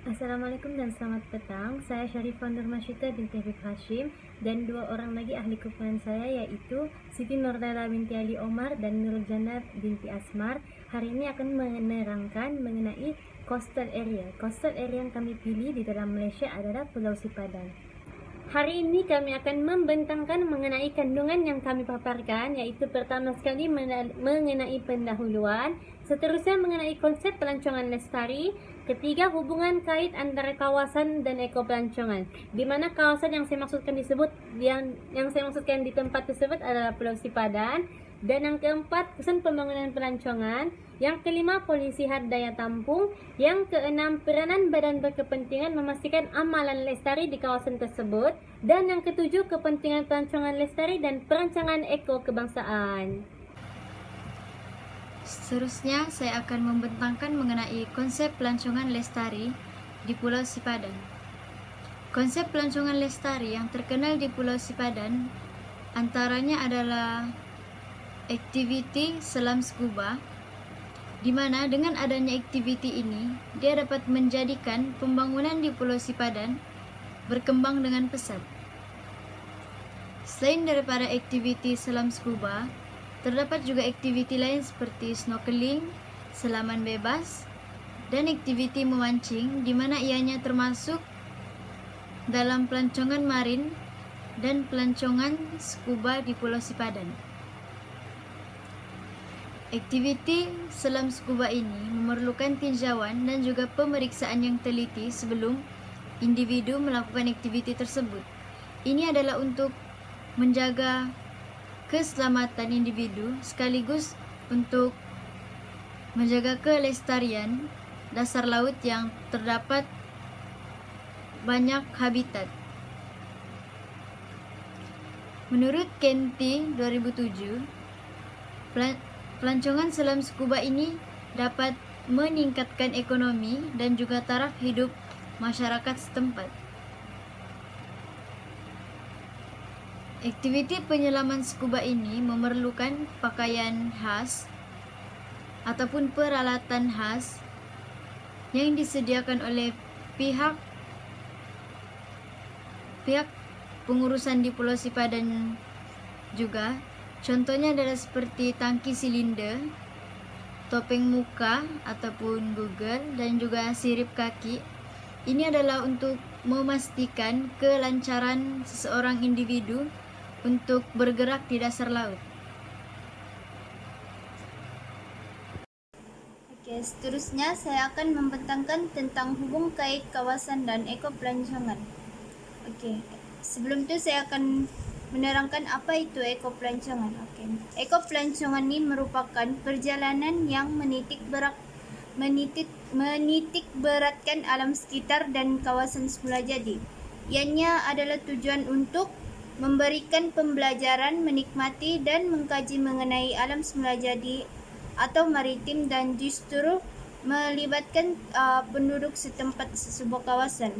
Assalamualaikum dan selamat petang. Saya Syarifah Nurmasyita binti Habib Hashim dan dua orang lagi ahli kumpulan saya, yaitu Siti Nurlela binti Ali Omar dan Nurul Jannah binti Asmar. Hari ini akan menerangkan mengenai coastal area. Coastal area yang kami pilih di dalam Malaysia adalah Pulau Sipadan. Hari ini kami akan membentangkan mengenai kandungan yang kami paparkan, yaitu pertama sekali mengenai pendahuluan, seterusnya mengenai konsep pelancongan lestari, ketiga hubungan kait antara kawasan dan ekopelancongan, di mana kawasan yang saya maksudkan di tempat tersebut adalah Pulau Sipadan, dan yang keempat kesan pembangunan pelancongan, yang kelima polisi had daya tampung, yang keenam peranan badan berkepentingan memastikan amalan lestari di kawasan tersebut, dan yang ketujuh kepentingan pelancongan lestari dan perancangan eko kebangsaan. Seterusnya, saya akan membentangkan mengenai konsep pelancongan lestari di Pulau Sipadan. Konsep pelancongan lestari yang terkenal di Pulau Sipadan antaranya adalah aktiviti selam scuba, di mana dengan adanya aktiviti ini, dia dapat menjadikan pembangunan di Pulau Sipadan berkembang dengan pesat. Selain daripada aktiviti selam scuba, terdapat juga aktiviti lain seperti snorkeling, selaman bebas, dan aktiviti memancing, di mana ianya termasuk dalam pelancongan marin dan pelancongan scuba di Pulau Sipadan. Aktiviti selam scuba ini memerlukan tinjauan dan juga pemeriksaan yang teliti sebelum individu melakukan aktiviti tersebut. Ini adalah untuk menjaga keselamatan individu sekaligus untuk menjaga kelestarian dasar laut yang terdapat banyak habitat. Menurut Kenti 2007, pelancongan selam scuba ini dapat meningkatkan ekonomi dan juga taraf hidup masyarakat setempat. Aktiviti penyelaman scuba ini memerlukan pakaian khas ataupun peralatan khas yang disediakan oleh pihak pengurusan di Pulau Sipadan juga. Contohnya adalah seperti tangki silinder, topeng muka ataupun google, dan juga sirip kaki. Ini adalah untuk memastikan kelancaran seseorang individu untuk bergerak di dasar laut. Oke, seterusnya saya akan membentangkan tentang hubung kait kawasan dan ekopelancongan. Oke, sebelum itu saya akan menerangkan apa itu ekopelancongan. Oke, ekopelancongan ini merupakan perjalanan yang menitik beratkan alam sekitar dan kawasan semula jadi. Ianya adalah tujuan untuk memberikan pembelajaran, menikmati dan mengkaji mengenai alam semula jadi atau maritim, dan justru melibatkan penduduk setempat sebuah kawasan.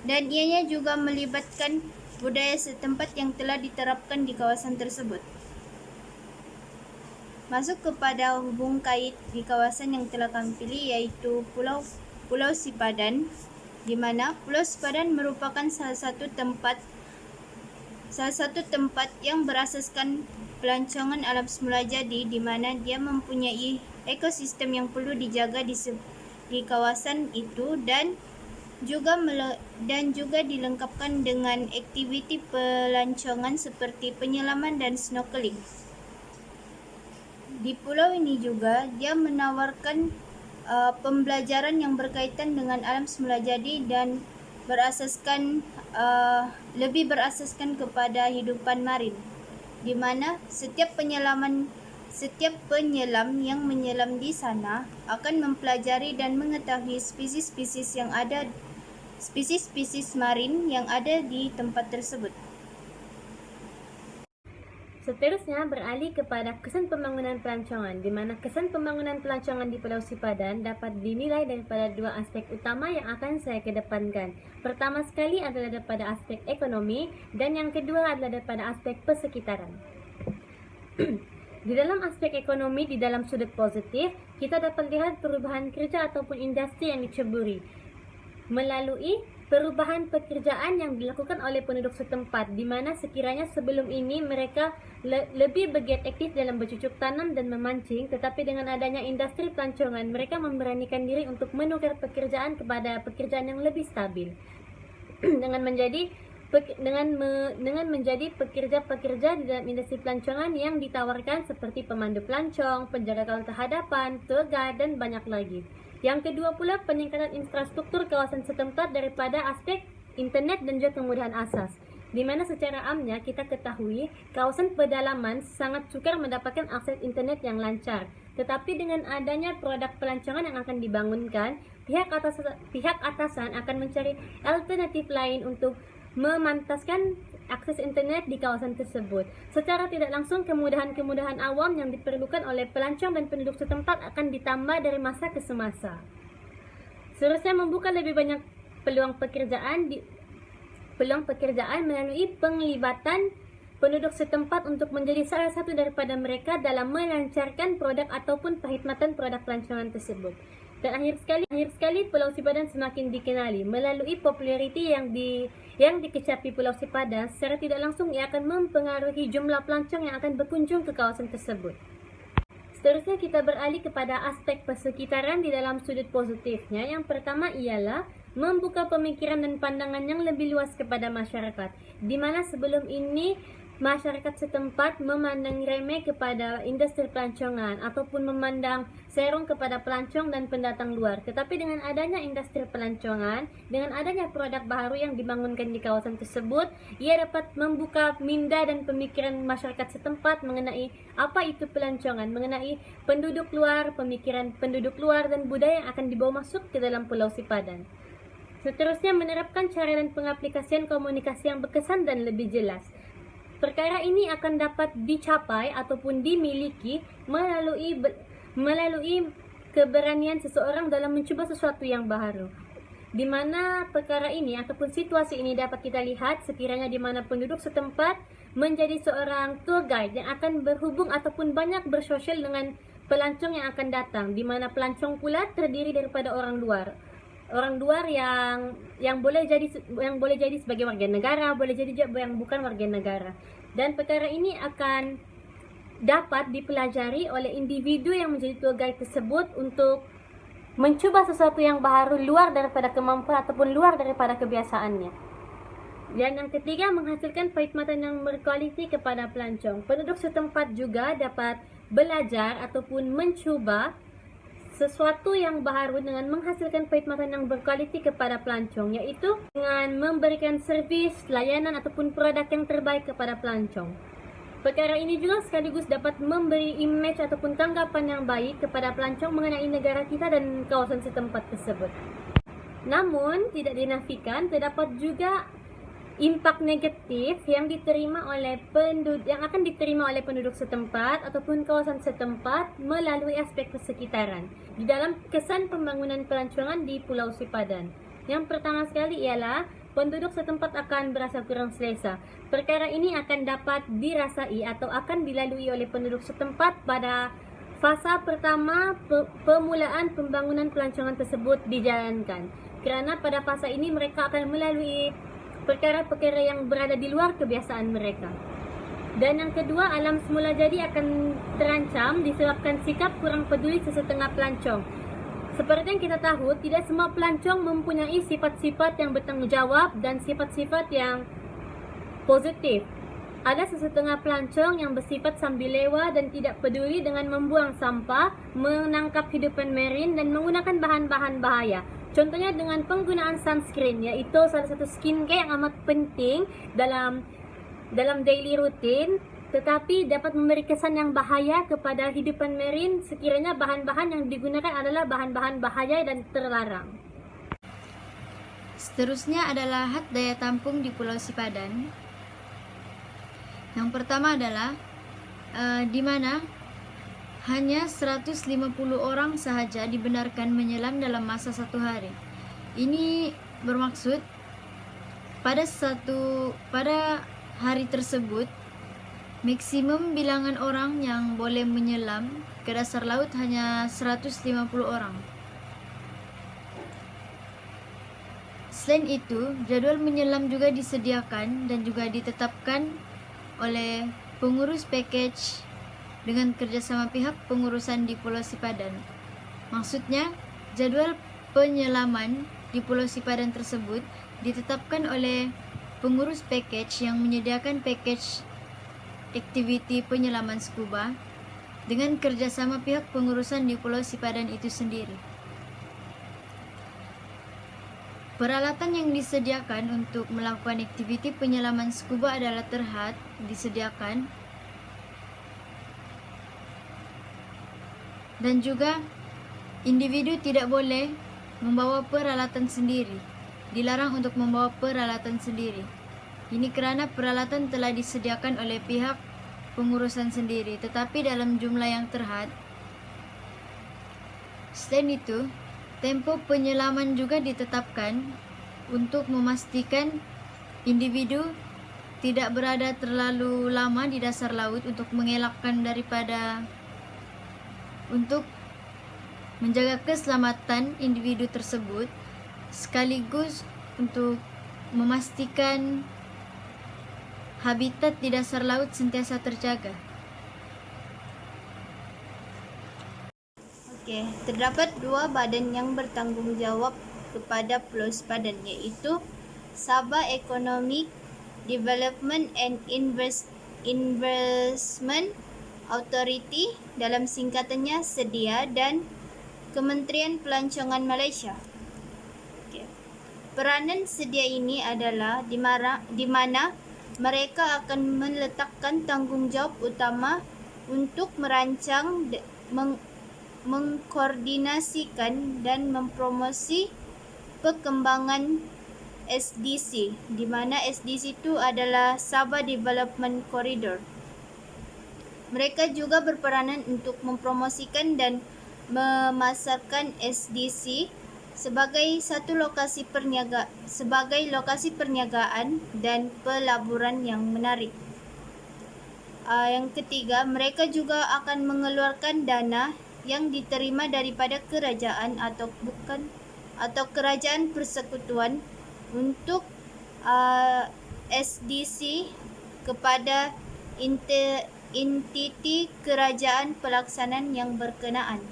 Dan ianya juga melibatkan budaya setempat yang telah diterapkan di kawasan tersebut. Masuk kepada hubung kait di kawasan yang telah kami pilih, yaitu Pulau Sipadan, di mana Pulau Sipadan merupakan salah satu tempat yang berasaskan pelancongan alam semula jadi, di mana dia mempunyai ekosistem yang perlu dijaga di kawasan itu, dan juga dilengkapkan dengan aktiviti pelancongan seperti penyelaman dan snorkeling. Di pulau ini juga dia menawarkan pembelajaran yang berkaitan dengan alam semula jadi dan lebih berasaskan kepada hidupan marin, di mana setiap penyelam yang menyelam di sana akan mempelajari dan mengetahui spesies marin yang ada di tempat tersebut. Seterusnya beralih kepada kesan pembangunan pelancongan, di mana kesan pembangunan pelancongan di Pulau Sipadan dapat dinilai daripada dua aspek utama yang akan saya kedepankan. Pertama sekali adalah daripada aspek ekonomi, dan yang kedua adalah daripada aspek persekitaran. Di dalam aspek ekonomi, di dalam sudut positif, kita dapat lihat perubahan kerja ataupun industri yang diceburi. melalui perubahan pekerjaan yang dilakukan oleh penduduk setempat, di mana sekiranya sebelum ini mereka lebih bergiat aktif dalam bercucuk tanam dan memancing, tetapi dengan adanya industri pelancongan, mereka memberanikan diri untuk menukar pekerjaan kepada pekerjaan yang lebih stabil dengan menjadi pekerja-pekerja di dalam industri pelancongan yang ditawarkan seperti pemandu pelancong, penjaga kaunter hadapan, tour guide, dan banyak lagi. Yang kedua pula, peningkatan infrastruktur kawasan setempat daripada aspek internet dan juga kemudahan asas, di mana secara amnya kita ketahui kawasan pedalaman sangat sukar mendapatkan akses internet yang lancar. Tetapi dengan adanya produk pelancongan yang akan dibangunkan, pihak atasan akan mencari alternatif lain untuk memantaskan akses internet di kawasan tersebut. Secara tidak langsung, kemudahan-kemudahan awam yang diperlukan oleh pelancong dan penduduk setempat akan ditambah dari masa ke semasa. Seterusnya, membuka lebih banyak peluang pekerjaan melalui penglibatan penduduk setempat untuk menjadi salah satu daripada mereka dalam melancarkan produk ataupun perkhidmatan produk pelancongan tersebut. Dan akhir sekali Pulau Sipadan semakin dikenali melalui populariti yang dikecapi Pulau Sipadan. Secara tidak langsung ia akan mempengaruhi jumlah pelancong yang akan berkunjung ke kawasan tersebut. Seterusnya kita beralih kepada aspek persekitaran di dalam sudut positifnya. Yang pertama ialah membuka pemikiran dan pandangan yang lebih luas kepada masyarakat, di mana sebelum ini masyarakat setempat memandang remeh kepada industri pelancongan ataupun memandang serong kepada pelancong dan pendatang luar. Tetapi dengan adanya industri pelancongan, dengan adanya produk baru yang dibangunkan di kawasan tersebut, ia dapat membuka minda dan pemikiran masyarakat setempat mengenai apa itu pelancongan, mengenai penduduk luar, pemikiran penduduk luar dan budaya yang akan dibawa masuk ke dalam Pulau Sipadan. Seterusnya, menerapkan cara dan pengaplikasian komunikasi yang berkesan dan lebih jelas. Perkara ini akan dapat dicapai ataupun dimiliki melalui keberanian seseorang dalam mencuba sesuatu yang baru. Di mana perkara ini ataupun situasi ini dapat kita lihat sekiranya di mana penduduk setempat menjadi seorang tour guide yang akan berhubung ataupun banyak bersosial dengan pelancong yang akan datang, di mana pelancong pula terdiri daripada orang luar yang boleh jadi sebagai warga negara, boleh jadi juga yang bukan warga negara. Dan perkara ini akan dapat dipelajari oleh individu yang menjadi tour guide tersebut untuk mencuba sesuatu yang baru luar daripada kemampuan ataupun luar daripada kebiasaannya. Dan yang ketiga, menghasilkan perkhidmatan yang berkualiti kepada pelancong. Penduduk setempat juga dapat belajar ataupun mencuba sesuatu yang baru dengan menghasilkan perkhidmatan yang berkualiti kepada pelancong, yaitu dengan memberikan servis, layanan ataupun produk yang terbaik kepada pelancong. Perkara ini juga sekaligus dapat memberi image ataupun tanggapan yang baik kepada pelancong mengenai negara kita dan kawasan setempat tersebut. Namun, tidak dinafikan terdapat juga impak negatif yang akan diterima oleh penduduk setempat ataupun kawasan setempat melalui aspek persekitaran di dalam kesan pembangunan pelancongan di Pulau Sipadan. Yang pertama sekali ialah penduduk setempat akan berasa kurang selesa. Perkara ini akan dapat dirasai atau akan dilalui oleh penduduk setempat pada fasa pertama pemulaan pembangunan pelancongan tersebut dijalankan. Kerana pada fasa ini mereka akan melalui perkara-perkara yang berada di luar kebiasaan mereka. Dan yang kedua, alam semula jadi akan terancam disebabkan sikap kurang peduli sesetengah pelancong. Seperti yang kita tahu, tidak semua pelancong mempunyai sifat-sifat yang bertanggungjawab dan sifat-sifat yang positif. Ada sesetengah pelancong yang bersifat sambil lewa dan tidak peduli dengan membuang sampah, menangkap hidupan marine dan menggunakan bahan-bahan bahaya. Contohnya dengan penggunaan sunscreen, yaitu salah satu skincare yang amat penting dalam daily routine, tetapi dapat memberi kesan yang bahaya kepada hidupan marine sekiranya bahan-bahan yang digunakan adalah bahan-bahan bahaya dan terlarang. Seterusnya adalah hak daya tampung di Pulau Sipadan. Yang pertama adalah di mana hanya 150 orang sahaja dibenarkan menyelam dalam masa 1 hari. Ini bermaksud pada hari tersebut maksimum bilangan orang yang boleh menyelam ke dasar laut hanya 150 orang. Selain itu, jadwal menyelam juga disediakan dan juga ditetapkan oleh pengurus package dengan kerjasama pihak pengurusan di Pulau Sipadan. Maksudnya, jadwal penyelaman di Pulau Sipadan tersebut ditetapkan oleh pengurus package yang menyediakan package aktiviti penyelaman scuba dengan kerjasama pihak pengurusan di Pulau Sipadan itu sendiri. Peralatan yang disediakan untuk melakukan aktiviti penyelaman scuba adalah disediakan dan juga individu tidak boleh membawa peralatan sendiri. Dilarang untuk membawa peralatan sendiri. Ini kerana peralatan telah disediakan oleh pihak pengurusan sendiri, tetapi dalam jumlah yang terhad. Selain itu, tempo penyelaman juga ditetapkan untuk memastikan individu tidak berada terlalu lama di dasar laut untuk untuk menjaga keselamatan individu tersebut, sekaligus untuk memastikan habitat di dasar laut sentiasa terjaga. Terdapat dua badan yang bertanggung jawab kepada Pulau Sipadan, iaitu Sabah Economic Development and Investment Authority, dalam singkatannya SEDIA, dan Kementerian Pelancongan Malaysia. Peranan SEDIA ini adalah di mana mereka akan meletakkan tanggungjawab utama untuk merancang, mengkoordinasikan dan mempromosi perkembangan SDC, di mana SDC itu adalah Sabah Development Corridor. Mereka juga berperanan untuk mempromosikan dan memasarkan SDC sebagai lokasi perniagaan dan pelaburan yang menarik. Yang ketiga, mereka juga akan mengeluarkan dana yang diterima daripada kerajaan atau kerajaan persekutuan untuk SDC kepada entiti kerajaan pelaksanaan yang berkenaan.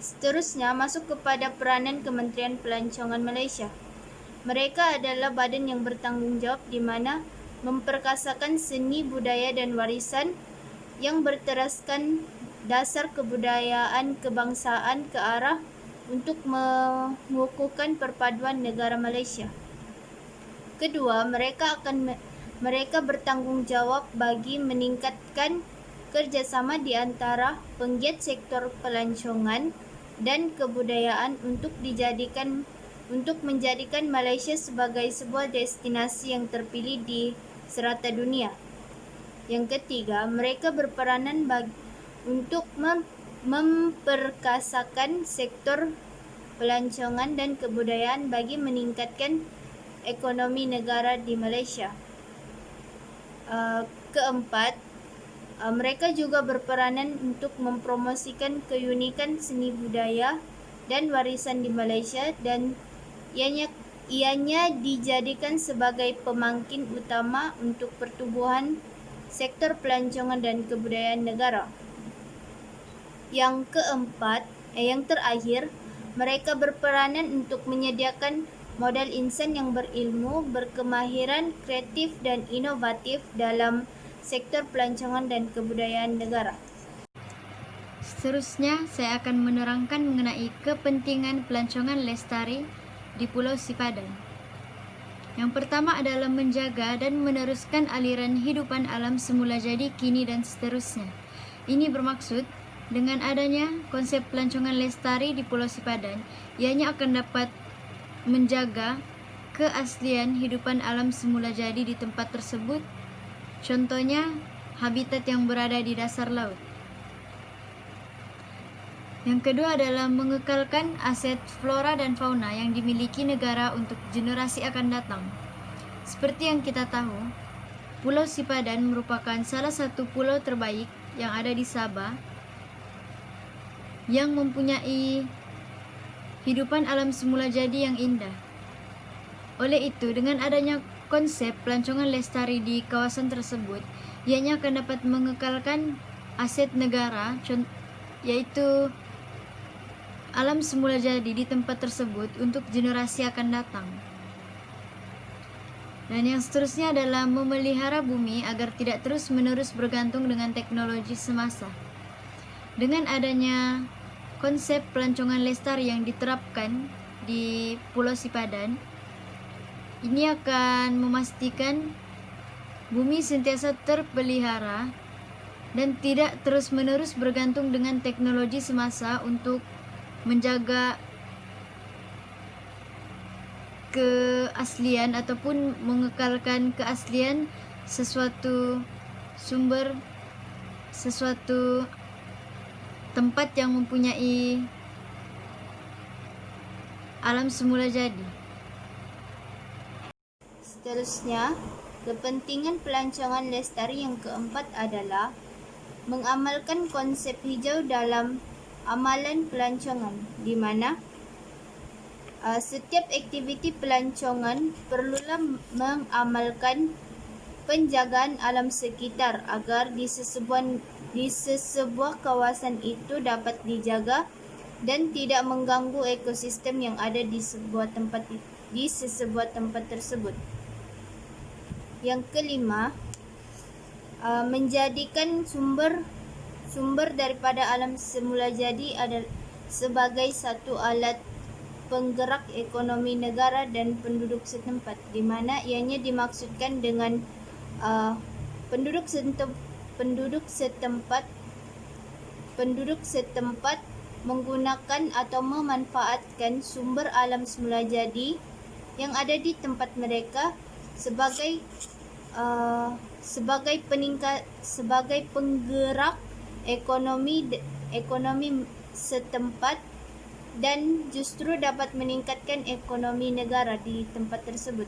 Seterusnya, masuk kepada peranan Kementerian Pelancongan Malaysia. Mereka adalah badan yang bertanggung jawab di mana memperkasakan seni budaya dan warisan yang berteraskan dasar kebudayaan kebangsaan ke arah untuk mengukuhkan perpaduan negara Malaysia. Kedua, mereka bertanggung jawab bagi meningkatkan kerjasama di antara penggiat sektor pelancongan dan kebudayaan untuk menjadikan Malaysia sebagai sebuah destinasi yang terpilih di serata dunia. Yang ketiga, mereka berperanan untuk memperkasakan sektor pelancongan dan kebudayaan bagi meningkatkan ekonomi negara di Malaysia. Keempat, mereka juga berperanan untuk mempromosikan keunikan seni budaya dan warisan di Malaysia, dan ianya dijadikan sebagai pemangkin utama untuk pertumbuhan sektor pelancongan dan kebudayaan negara. Yang terakhir, mereka berperanan untuk menyediakan modal insan yang berilmu, berkemahiran, kreatif dan inovatif dalam sektor pelancongan dan kebudayaan negara. Seterusnya, saya akan menerangkan mengenai kepentingan pelancongan lestari di Pulau Sipadan. Yang pertama adalah menjaga dan meneruskan aliran hidupan alam semula jadi, kini dan seterusnya. Ini bermaksud dengan adanya konsep pelancongan lestari di Pulau Sipadan, ianya akan dapat menjaga keaslian hidupan alam semula jadi di tempat tersebut. Contohnya, habitat yang berada di dasar laut. Yang kedua adalah mengekalkan aset flora dan fauna yang dimiliki negara untuk generasi akan datang. Seperti yang kita tahu, Pulau Sipadan merupakan salah satu pulau terbaik yang ada di Sabah, yang mempunyai hidupan alam semula jadi yang indah. Oleh itu, dengan adanya konsep pelancongan lestari di kawasan tersebut, ianya akan dapat mengekalkan aset negara, yaitu alam semula jadi di tempat tersebut untuk generasi akan datang. Dan yang seterusnya adalah memelihara bumi agar tidak terus-menerus bergantung dengan teknologi semasa. Dengan adanya konsep pelancongan lestari yang diterapkan di Pulau Sipadan, ini akan memastikan bumi sentiasa terpelihara dan tidak terus-menerus bergantung dengan teknologi semasa untuk menjaga keaslian ataupun mengekalkan keaslian sesuatu tempat yang mempunyai alam semula jadi. Seterusnya, kepentingan pelancongan lestari yang keempat adalah mengamalkan konsep hijau dalam amalan pelancongan, di mana setiap aktiviti pelancongan perlulah mengamalkan penjagaan alam sekitar agar di sesebuah kawasan itu dapat dijaga dan tidak mengganggu ekosistem yang ada di sesebuah tempat tersebut. Yang kelima, menjadikan sumber daripada alam semula jadi adalah sebagai satu alat penggerak ekonomi negara dan penduduk setempat, di mana ianya dimaksudkan dengan penduduk setempat menggunakan atau memanfaatkan sumber alam semula jadi yang ada di tempat mereka sebagai penggerak ekonomi setempat dan justru dapat meningkatkan ekonomi negara di tempat tersebut.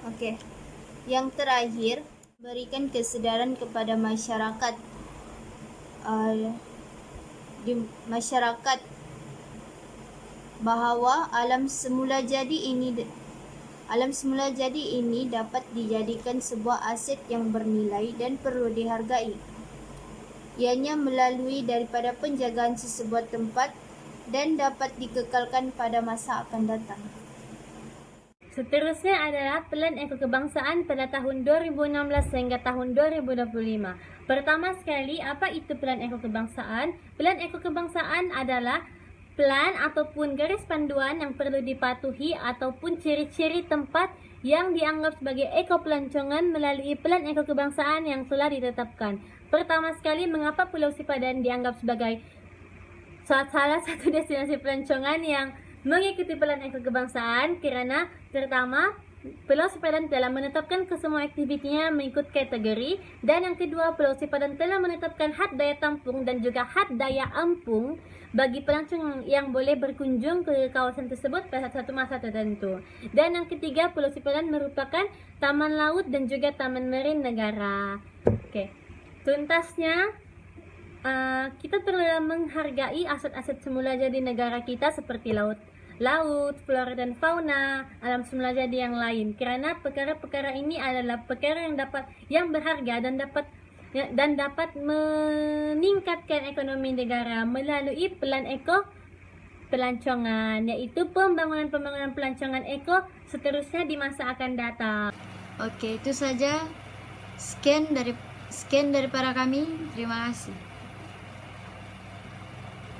Okey. Yang terakhir, berikan kesedaran kepada masyarakat bahawa alam semula jadi ini dapat dijadikan sebuah aset yang bernilai dan perlu dihargai. Ianya melalui daripada penjagaan sesebuah tempat dan dapat dikekalkan pada masa akan datang. Seterusnya adalah Plan Ekokebangsaan pada tahun 2016 hingga tahun 2025. Pertama sekali, apa itu Plan Ekokebangsaan? Plan Ekokebangsaan adalah plan ataupun garis panduan yang perlu dipatuhi ataupun ciri-ciri tempat yang dianggap sebagai ekopelancongan melalui Plan Ekokebangsaan yang telah ditetapkan. Pertama sekali, mengapa Pulau Sipadan dianggap sebagai salah satu destinasi pelancongan yang mengikuti Plan Ekokebangsaan? Kerana pertama, Pulau Sipadan telah menetapkan kesemua aktivitinya mengikut kategori, dan yang kedua, Pulau Sipadan telah menetapkan had daya tampung dan juga had daya ampung bagi pelancong yang boleh berkunjung ke kawasan tersebut pada satu masa tertentu. Dan yang ketiga, Pulau Sipadan merupakan taman laut dan juga taman marin negara. Okey. Tuntasnya, kita perlu menghargai aset-aset semula jadi negara kita seperti laut, flora dan fauna, alam semula jadi yang lain. Kerana perkara-perkara ini adalah perkara yang berharga dan dapat meningkatkan ekonomi negara melalui Plan Pelancongan, iaitu pembangunan pelancongan eko seterusnya di masa akan datang. Okey, itu saja. Sekian dari para kami. Terima kasih.